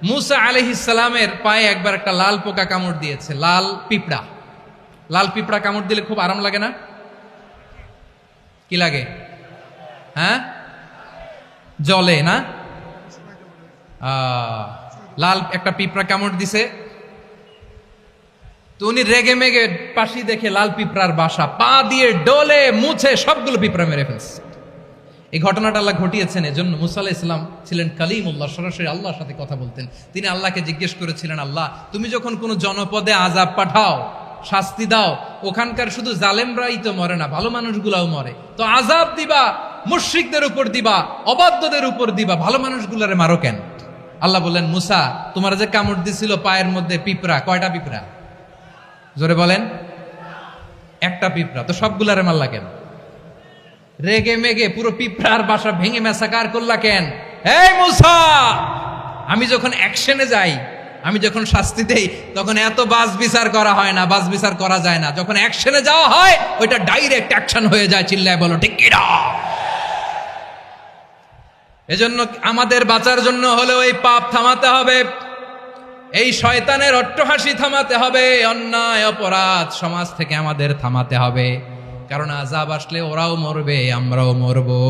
মুসা আলাইহিস সালামের পায়ে একবার একটা লাল পোকা কামড় দিয়েছে, লাল পিঁপড়া। লাল পিঁপড়া কামড় দিলে খুব আরাম লাগে না? কি লাগে? হ্যাঁ, জলে না? লাল একটা পিঁপড়া কামড় দিছে, তো উনি রেগে মেগে পাশি দেখে লাল পিঁপড়ার বাসা, পা দিয়ে ডলে মুছে সবগুলো পিঁপড়া মেরে ফেলছে। এই ঘটনাটা আল্লাহ ঘটিয়েছেন এজন্য। মুসা আলাইহিস সালাম ছিলেন কালিমুল্লাহ, সরাসরি আল্লাহর সাথে কথা বলতেন। তিনি আল্লাহকে জিজ্ঞেস করেছিলেন, আল্লাহ তুমি যখন কোনো জনপদে আযাব পাঠাও, শাস্তি দাও, ওখানকার শুধু জালেমরাই তো মরে না, ভালো মানুষগুলাও মরে, তো আযাব দিবা মুশরিকদের উপর দিবা, অবাধ্যদের উপর দিবা, ভালো মানুষগুলারে মারো কেন? আল্লাহ বললেন, মুসা তোমার যে কামড় দিছিল পায়ের মধ্যে পিঁপড়া, কয়টা পিঁপড়া? জোরে বলেন। একটা পিঁপড়া, তো সবগুলারে মারলা কেন? রেগে মেগে পুরো পিঁপড়ার বাসা ভেঙে ম্যাসাকার করলা কেন? এই মুসা, আমি যখন অ্যাকশনে যাই, আমি যখন শাস্তি দেই, তখন এত বাস বিচার করা হয় না, বাস বিচার করা যায় না। যখন অ্যাকশনে যাওয়া হয়, ওইটা ডাইরেক্ট অ্যাকশন হয়ে যায়। চিল্লায় বলো ঠিক কি না? এজন্য আমাদের বাঁচার জন্য হলেও এই পাপ থামাতে হবে, এই শয়তানের অট্টহাসি থামাতে হবে, অন্যায় অপরাধ সমাজ থেকে আমাদের থামাতে হবে। কারণ আযাব আসলে ওরাও মরবে, আমরাও মরবো।